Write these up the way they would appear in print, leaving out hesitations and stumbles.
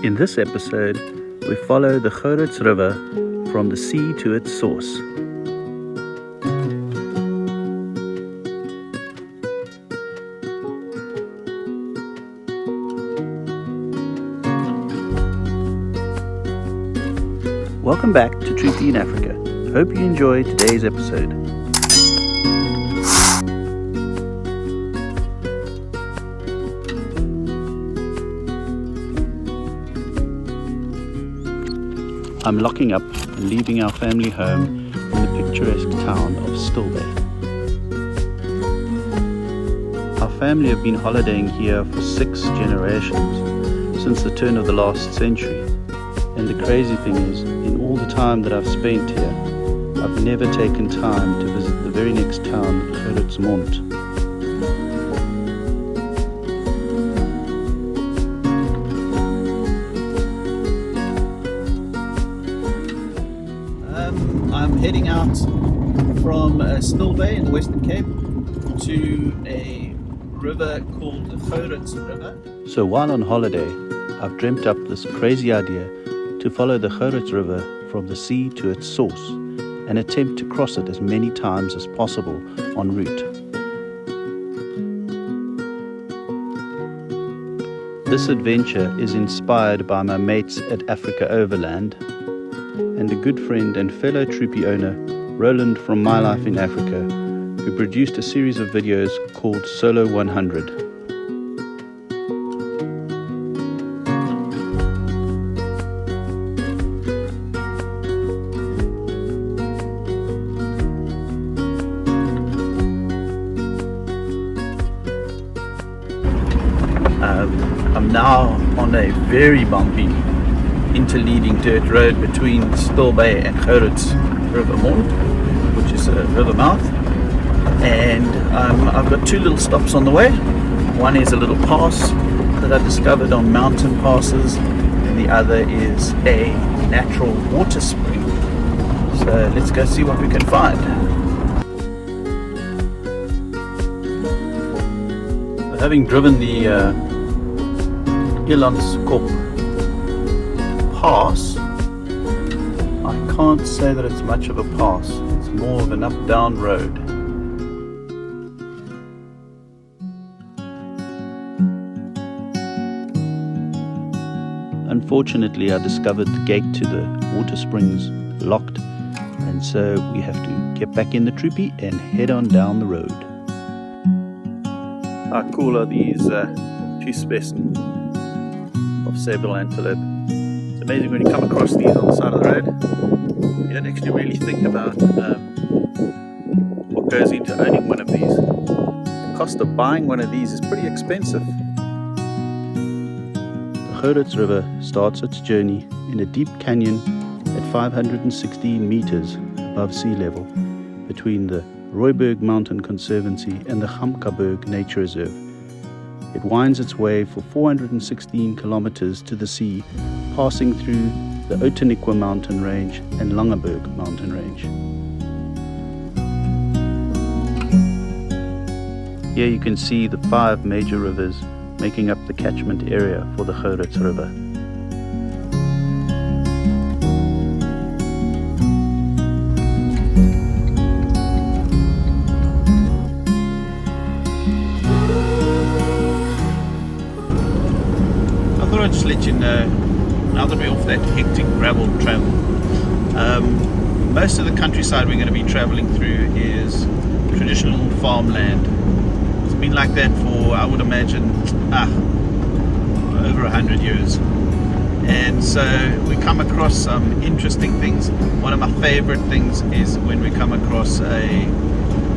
In this episode, we follow the Gouritz River from the sea to its source. Welcome back to Troopy in Africa. Hope you enjoy today's episode. I'm locking up and leaving our family home in the picturesque town of Stilbaai. Our family have been holidaying here for 6 generations, since the turn of the last century. And the crazy thing is, in all the time that I've spent here, I've never taken time to visit the very next town, Gouritz. I'm heading out from Stilbaai in the Western Cape to a river called the Gouritz River. So while on holiday, I've dreamt up this crazy idea to follow the Gouritz River from the sea to its source and attempt to cross it as many times as possible en route. This adventure is inspired by my mates at Africa Overland and a good friend and fellow Troopy owner, Roland from My Life in Africa, who produced a series of videos called Solo 100. I'm now on a very bumpy interleading dirt road between Stilbaai and Gouritz River Mond, which is a river mouth, and I've got 2 little stops on the way. One is a little pass that I discovered on mountain passes, and the other is a natural water spring. So let's go see what we can find. Having driven the Landcruiser pass, I can't say that it's much of a pass. It's more of an up-down road. Unfortunately, I discovered the gate to the water springs locked, and so we have to get back in the Troopy and head on down the road. How cool are these 2 specimens of sable antelope? It's amazing when you come across these on the side of the road. You don't actually really think about what goes into owning one of these. The cost of buying one of these is pretty expensive. The Gouritz River starts its journey in a deep canyon at 516 meters above sea level between the Rooiberg Mountain Conservancy and the Gamkaberg Nature Reserve. It winds its way for 416 kilometers to the sea, passing through the Outeniqua mountain range and Langeberg mountain range. Here you can see the 5 major rivers making up the catchment area for the Gouritz River. I'll just let you know, now that we're off that hectic gravel travel, most of the countryside we're going to be traveling through is traditional farmland. It's been like that for, I would imagine, over 100 years. And so we come across some interesting things. One of my favorite things is when we come across a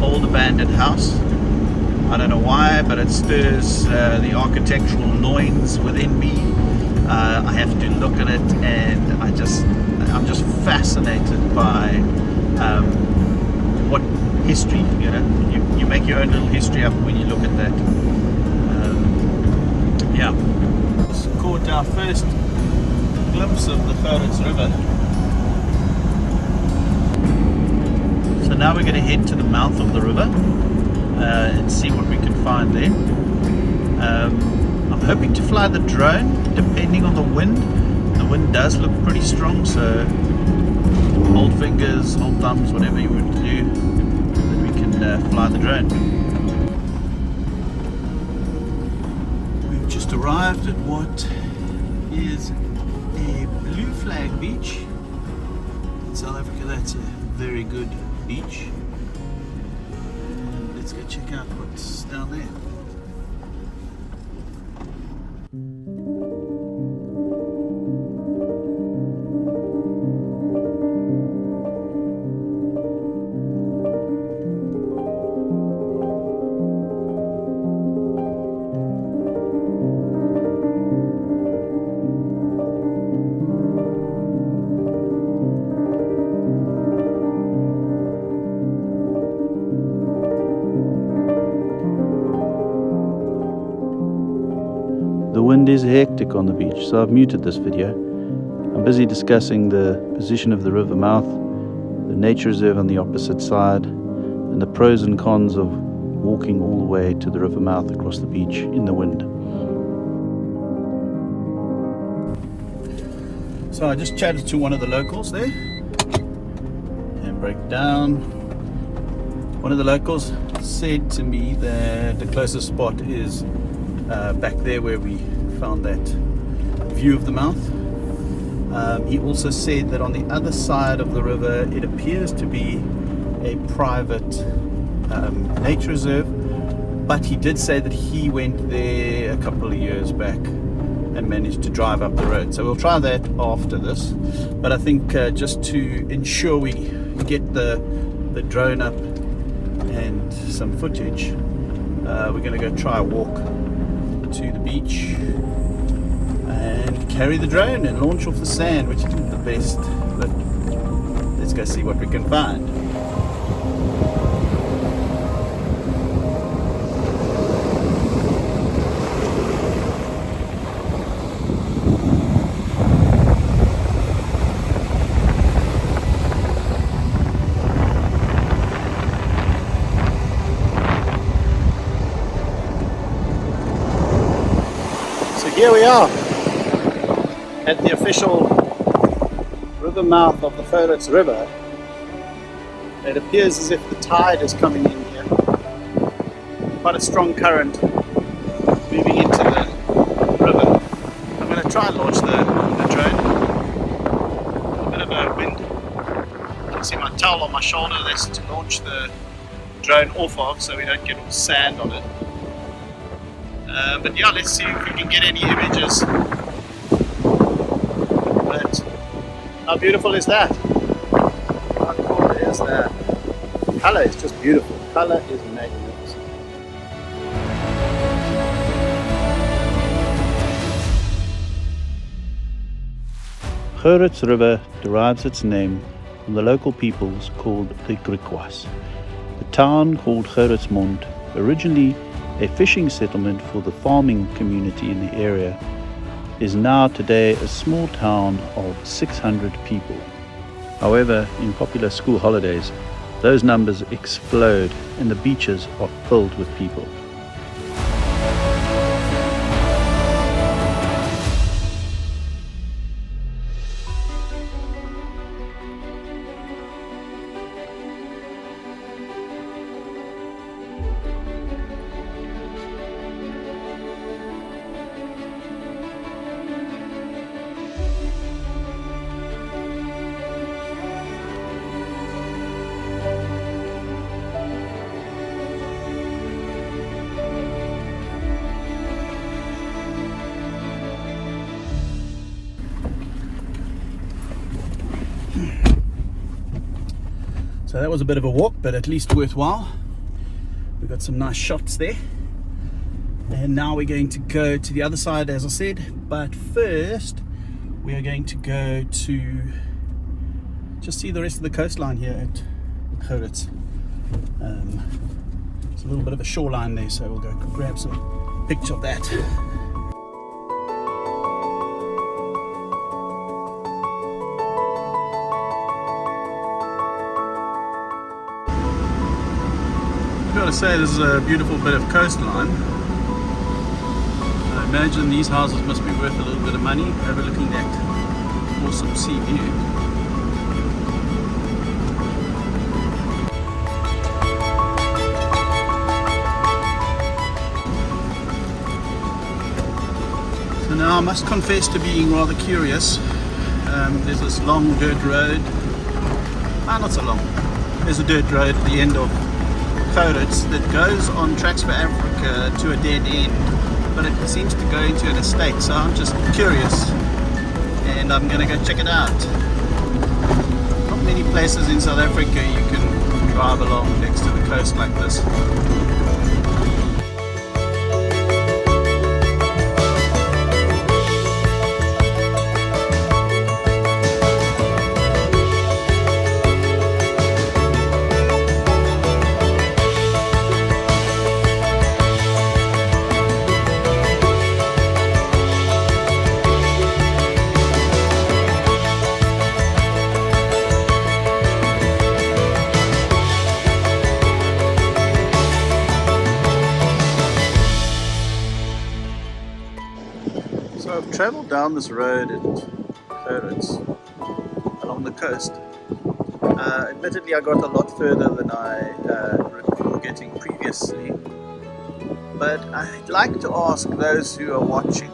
old abandoned house. I don't know why, but it stirs the architectural loins within me. I have to look at it, and I'm just fascinated by what history, you make your own little history up when you look at that. It's caught our first glimpse of the Gouritz River. So now we're going to head to the mouth of the river and see what we can find there. I'm hoping to fly the drone depending on the wind. The wind does look pretty strong, so hold fingers, hold thumbs, whatever you want to do, that we can fly the drone. We've just arrived at what is a blue flag beach. In South Africa, that's a very good beach. And let's go check out what's down there. The wind is hectic on the beach, so I've muted this video. I'm busy discussing the position of the river mouth, the nature reserve on the opposite side, and the pros and cons of walking all the way to the river mouth across the beach in the wind. So I just chatted to one of the locals there and break down. One of the locals said to me that the closest spot is back there where we found that view of the mouth. He also said that on the other side of the river it appears to be a private nature reserve, but he did say that he went there a couple of years back and managed to drive up the road. So we'll try that after this, but I think just to ensure we get the drone up and some footage, we're going to go try a walk to the beach and carry the drone and launch off the sand, which isn't the best, but let's go see what we can find. Here we are at the official river mouth of the Gouritz River. It appears as if the tide is coming in here. Quite a strong current moving into the river. I'm going to try and launch the drone. A bit of a wind. You can see my towel on my shoulder. That's to launch the drone off of so we don't get all sand on it. But yeah, let's see if we can get any images. But how beautiful is that? How cool is that? Color is just beautiful. Color is magnificent. Gouritz River derives its name from the local peoples called the Gouritz. The town called Gouritz, originally a fishing settlement for the farming community in the area, is now today a small town of 600 people. However, in popular school holidays, those numbers explode and the beaches are filled with people. So that was a bit of a walk, but at least worthwhile. We got some nice shots there. And now we're going to go to the other side, as I said. But first, we are going to go to just see the rest of the coastline here at Gouritz. There's a little bit of a shoreline there, so we'll go grab some picture of that. I've got to say, this is a beautiful bit of coastline. Imagine these houses must be worth a little bit of money, overlooking that awesome sea view. So now I must confess to being rather curious. There's this long dirt road. Not so long. There's a dirt road at the end of Gouritz that goes on Tracks for Africa to a dead end, but it seems to go into an estate, so I'm just curious and I'm gonna go check it out. Not many places in South Africa you can drive along next to the coast like this. So I've travelled down this road at Gouritz along the coast. Admittedly, I got a lot further than I recall getting previously, but I'd like to ask those who are watching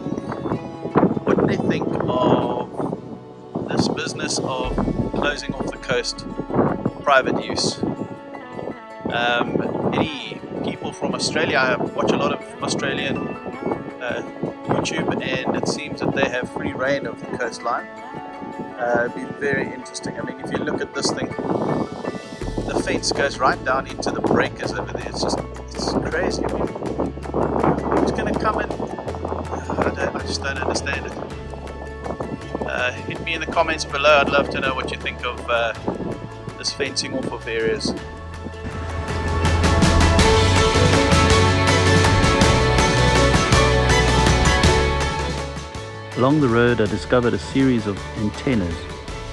what they think of this business of closing off the coast for private use. Any people from Australia? I watch a lot of Australian YouTube, and it seems that they have free reign of the coastline. It'd be very interesting. I mean, if you look at this thing, the fence goes right down into the breakers over there. It's crazy. I mean, who's going to come in? I just don't understand it. Hit me in the comments below. I'd love to know what you think of this fencing off of areas. Along the road I discovered a series of antennas.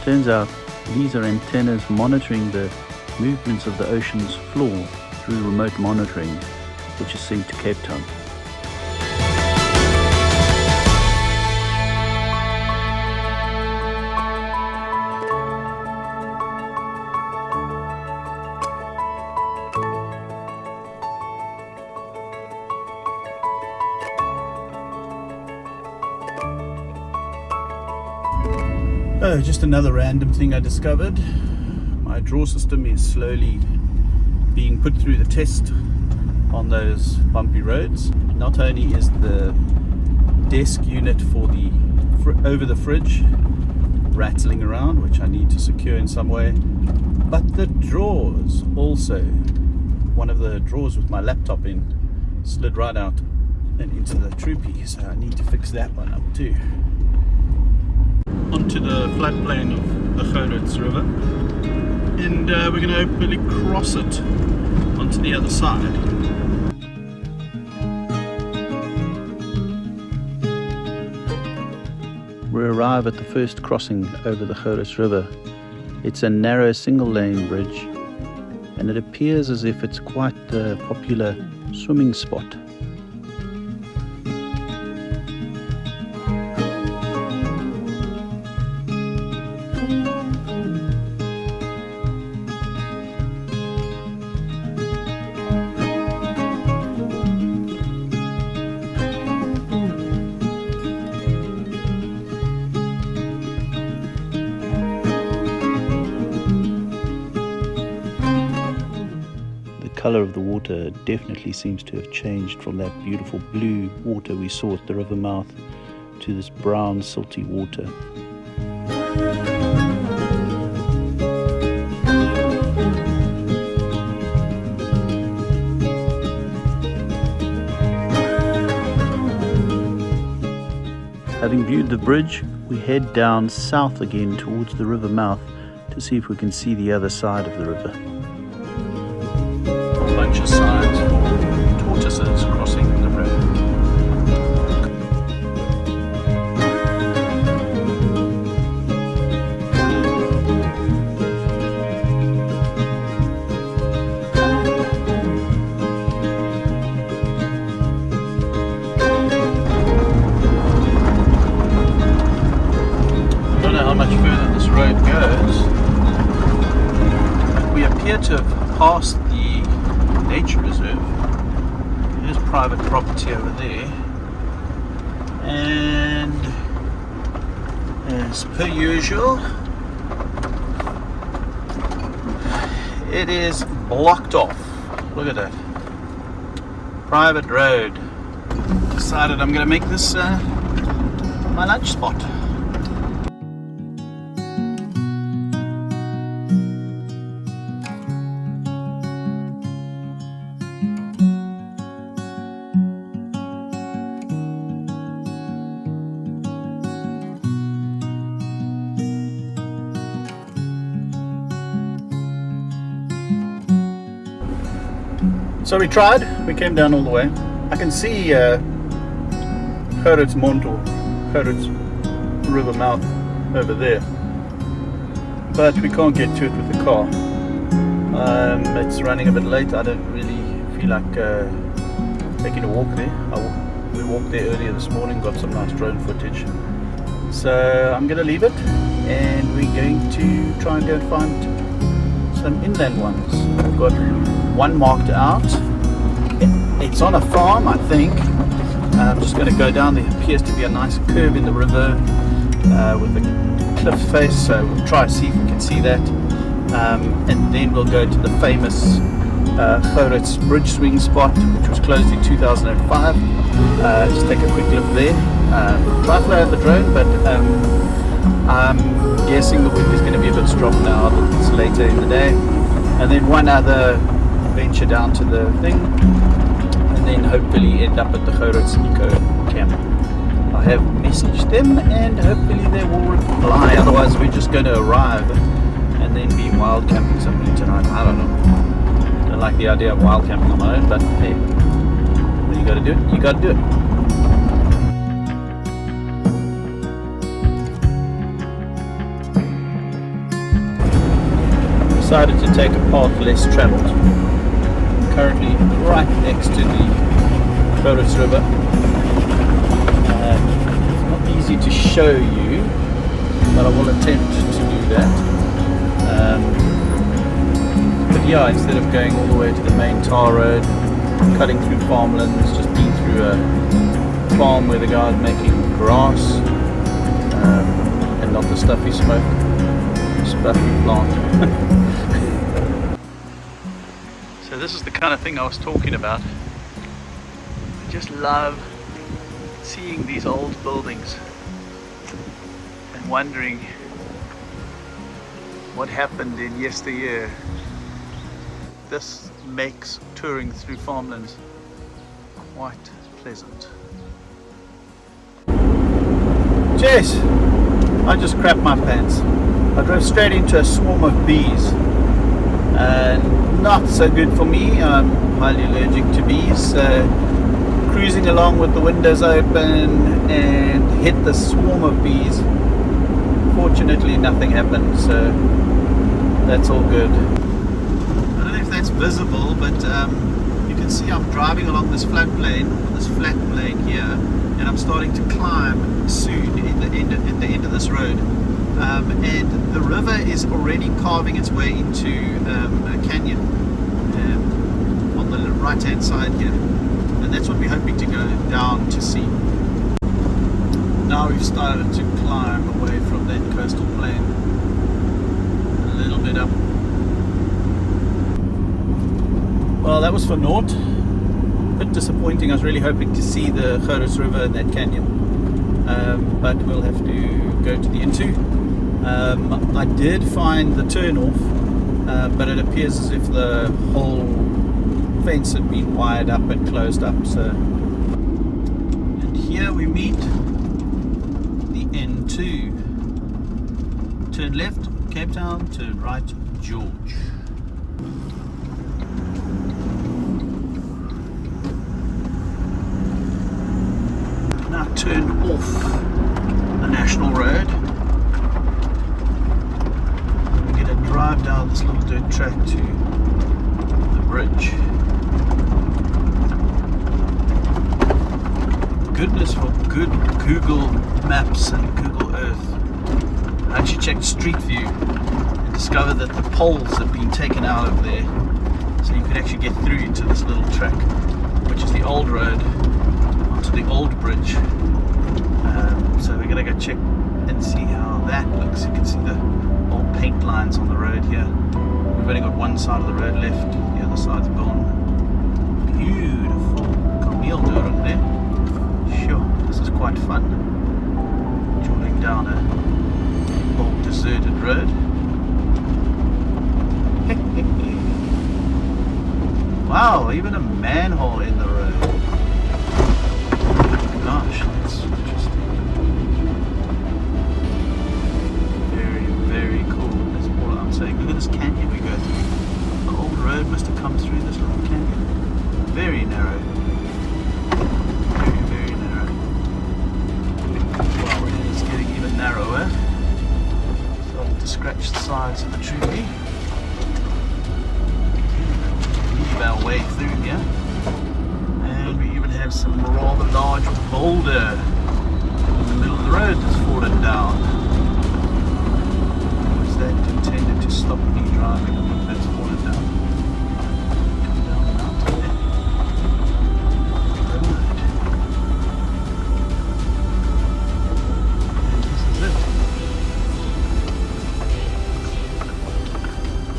Turns out these are antennas monitoring the movements of the ocean's floor through remote monitoring, which is synced to Cape Town. Oh, just another random thing I discovered. My draw system is slowly being put through the test on those bumpy roads. Not only is the desk unit for the over the fridge rattling around, which I need to secure in some way, but the drawers also. One of the drawers with my laptop in slid right out and into the Troopy, so I need to fix that one up too. Onto the floodplain of the Gouritz River, and we're going to hopefully cross it onto the other side. We arrive at the first crossing over the Gouritz River. It's a narrow single lane bridge, and it appears as if it's quite a popular swimming spot. The colour of the water definitely seems to have changed from that beautiful blue water we saw at the river mouth to this brown silty water. Having viewed the bridge, we head down south again towards the river mouth to see if we can see the other side of the river. A bunch of signs for tortoises crossing the river. to have passed the nature reserve. There's private property over there, and as per usual, it is blocked off. Look at that. Private road. Decided I'm going to make this my lunch spot. So we tried, we came down all the way. I can see Gouritz Mond, or Gouritz river mouth over there, but we can't get to it with the car. It's running a bit late. I don't really feel like taking a walk there. We walked there earlier this morning, got some nice drone footage. So I'm going to leave it, and we're going to try and go and find some inland ones. I've got one marked out. It's on a farm, I think. I'm just going to go down. There appears to be a nice curve in the river with a cliff face, so we'll try to see if we can see that. And then we'll go to the famous Gouritz bridge swing spot, which was closed in 2005. Just take a quick look there. Try to fly the drone, but I'm guessing the wind is going to be a bit strong now that it's later in the day. And then one other venture down to the thing, and then hopefully end up at the Gouritz Eco Camp. I have messaged them, and hopefully they will reply. Otherwise, we're just going to arrive and then be wild camping somewhere tonight. I don't know. Don't like the idea of wild camping on my own, but hey, when you got to do it, you got to do it. Decided to take a path less travelled. Currently right next to the Gouritz River. It's not easy to show you, but I will attempt to do that. But yeah, instead of going all the way to the main tar road, cutting through farmlands, just been through a farm where the guy's making grass, and not the stuffy smoke, stuffy plant. So this is the kind of thing I was talking about. I just love seeing these old buildings and wondering what happened in yesteryear. This makes touring through farmlands quite pleasant. Jeez, I just crapped my pants. I drove straight into a swarm of bees, and not so good for me. I'm highly allergic to bees. Cruising along with the windows open and hit the swarm of bees. Fortunately nothing happened, so that's all good. I don't know if that's visible, but you can see I'm driving along this flat plane here, and I'm starting to climb soon at the end of this road. And the river is already carving its way into a canyon on the right hand side here, and that's what we're hoping to go down to see. Now we've started to climb away from that coastal plain a little bit up. Well, that was for naught. A bit disappointing. I was really hoping to see the Gouritz River and that canyon, but we'll have to go to the N2. I did find the turn-off, but it appears as if the whole fence had been wired up and closed up. So, and here we meet the N2. Turn left, Cape Town. Turn right, George. Now turn off the national road. Drive down this little dirt track to the bridge. Goodness for good Google Maps and Google Earth. I actually checked Street View and discovered that the poles had been taken out of there, so you could actually get through to this little track, which is the old road onto the old bridge. So we're gonna go check and see how that looks. You can see the old paint lines on the road here. We've only got one side of the road left, the other side's gone. Beautiful Camille Durham there. Sure, this is quite fun. Jolting down a old deserted road. Wow, even a manhole in the road. Gosh, that's interesting. Very, very cool. That's all I'm saying. Look at this canyon we go through. The old road must have come through this little canyon. Very narrow. Very, very narrow. Wow, it is getting even narrower. Starting to scratch the sides of the Troopy. Our way through here, and we even have some rather large boulder in the middle of the road that's fallen down. Was that intended to stop me driving? Look, that's fallen down. Come down the mountain there. Road. And this is it.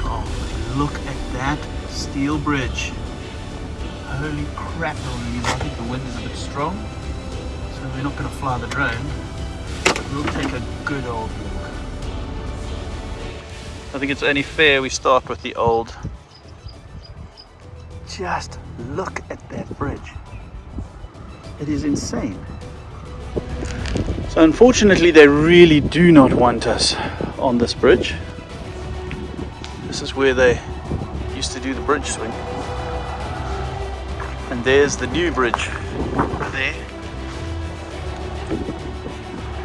Oh, look at that steel bridge. Holy crap, I think the wind is a bit strong, so we're not going to fly the drone, but we'll take a good old look. I think it's only fair we start with the old. Just look at that bridge. It is insane. So unfortunately they really do not want us on this bridge. This is where they used to do the bridge swing, and there's the new bridge there.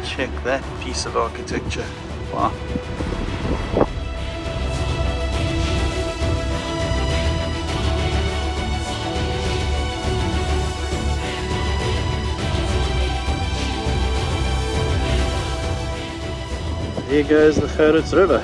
Check that piece of architecture. Wow. There goes the Gouritz River.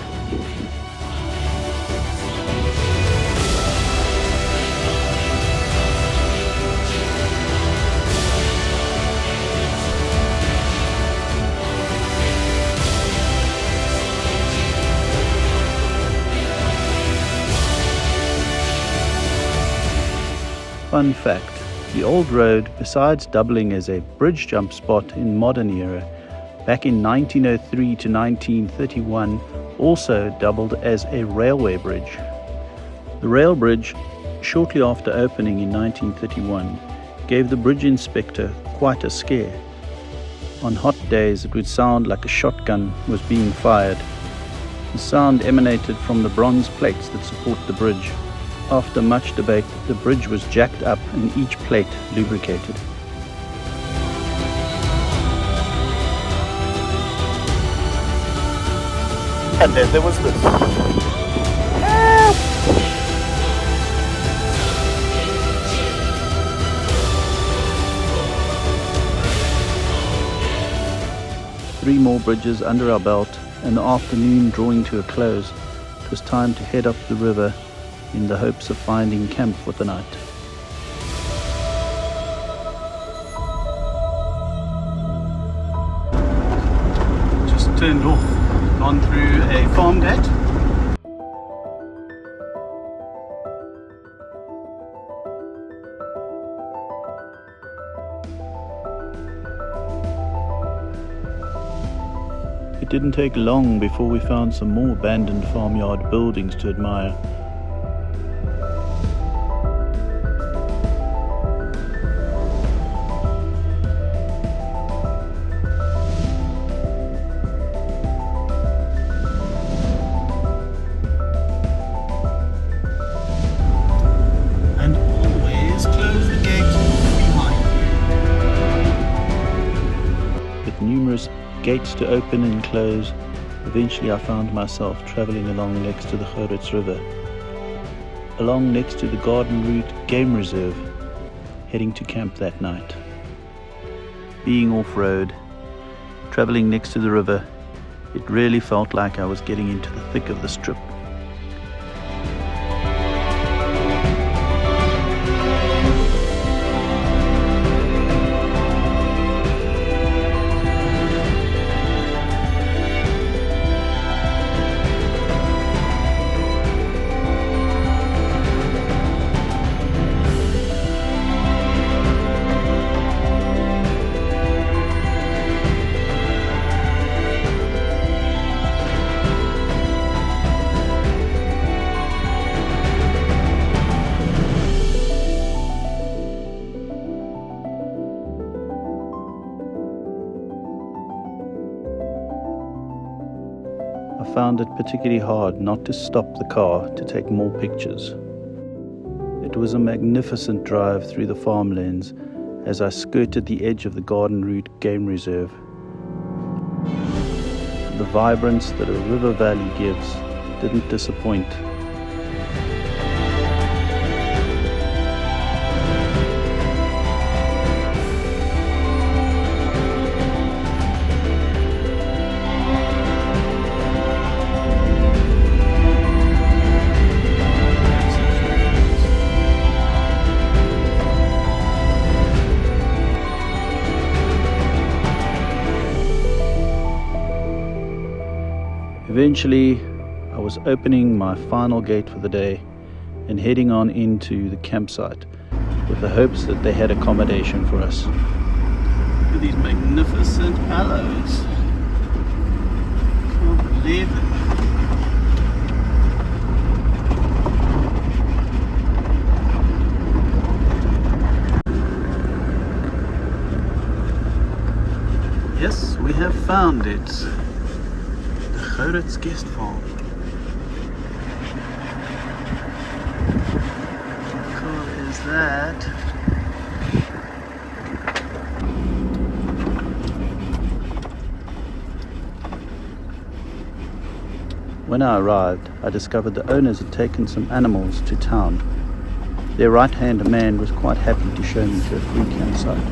Fun fact, the old road, besides doubling as a bridge jump spot in modern era, back in 1903 to 1931 also doubled as a railway bridge. The rail bridge, shortly after opening in 1931, gave the bridge inspector quite a scare. On hot days it would sound like a shotgun was being fired. The sound emanated from the bronze plates that support the bridge. After much debate, the bridge was jacked up and each plate lubricated. And then there was this. Three more bridges under our belt, and the afternoon drawing to a close, it was time to head up the river in the hopes of finding camp for the night. Just turned off, gone through a farm gate. It didn't take long before we found some more abandoned farmyard buildings to admire. Gates to open and close, eventually I found myself travelling along next to the Gouritz River, along next to the Garden Route Game Reserve, heading to camp that night. Being off-road, travelling next to the river, It really felt like I was getting into the thick of this trip. I found it particularly hard not to stop the car to take more pictures. It was a magnificent drive through the farmlands as I skirted the edge of the Garden Route Game Reserve. The vibrance that a river valley gives didn't disappoint. Eventually, I was opening my final gate for the day and heading on into the campsite with the hopes that they had accommodation for us. Look at these magnificent aloes. Can't believe it. Yes, we have found it. Gouritz guest farm. How cool is that? When I arrived, I discovered the owners had taken some animals to town. Their right-hand man was quite happy to show me to a free campsite.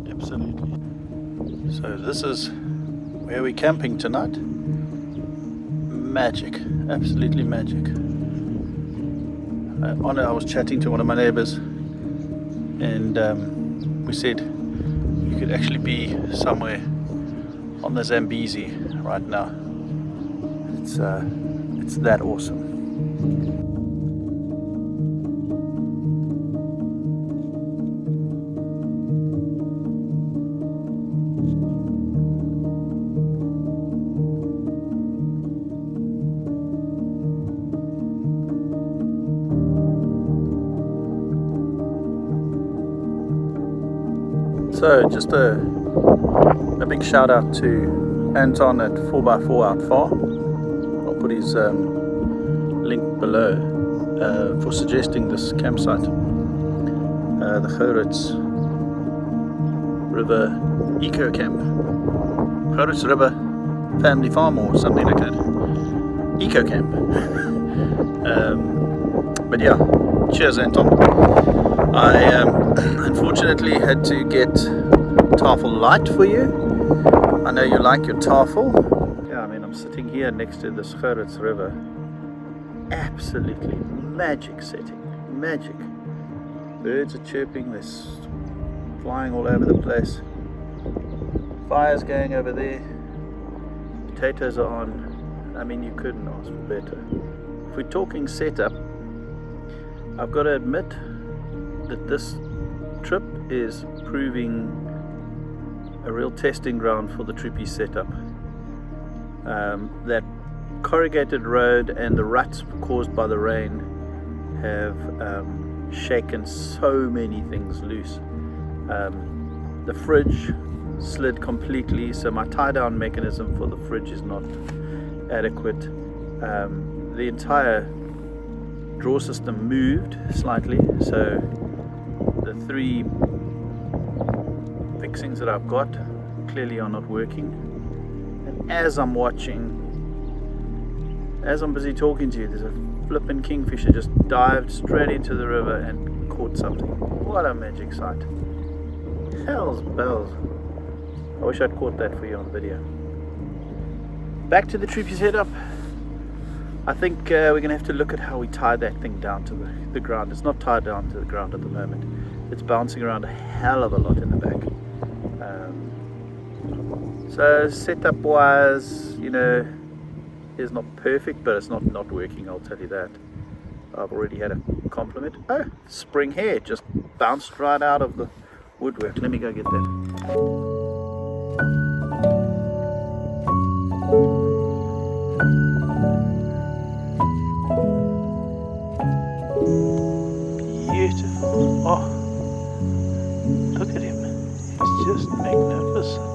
Absolutely. So this is where we're camping tonight. Magic, absolutely magic. I was chatting to one of my neighbors, and we said you could actually be somewhere on the Zambezi right now. It's that awesome. So just a big shout out to Anton at 4x4 Out Far. I'll put his link below for suggesting this campsite. The Gouritz River Eco Camp. Gouritz River Family Farm or something like that. Eco Camp. But yeah, cheers Anton. I unfortunately had to get Tafel Light for you. I know you like your Tafel. Yeah, I mean I'm sitting here next to this Gouritz River. Absolutely magic setting, magic. Birds are chirping, they're flying all over the place. Fires going over there. Potatoes are on. I mean you couldn't ask for better. If we're talking setup, I've got to admit that this trip is proving a real testing ground for the Troopy setup. That corrugated road and the ruts caused by the rain have shaken so many things loose. The fridge slid completely, so my tie down mechanism for the fridge is not adequate. The entire draw system moved slightly, so the 3 fixings that I've got clearly are not working. And as I'm busy talking to you, there's a flippin' kingfisher just dived straight into the river and caught something. What a magic sight. Hell's bells. I wish I'd caught that for you on video. Back to the Troopy setup. I think we're going to have to look at how we tie that thing down to the ground. It's not tied down to the ground at the moment. It's bouncing around a hell of a lot in the back. So setup wise, you know, is not perfect, but it's not working, I'll tell you that. I've already had a compliment. Oh, spring hair just bounced right out of the woodwork. Let me go get that. Beautiful. Oh, look at him. He's just magnificent.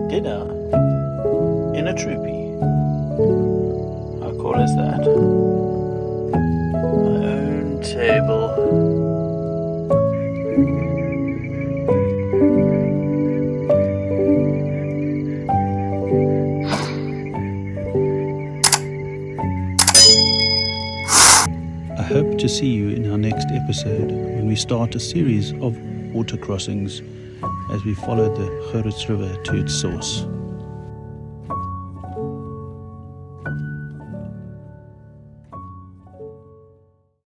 Dinner in a Troopy. How cool is that? My own table. I hope to see you in our next episode when we start a series of water crossings as we follow the Gouritz River to its source.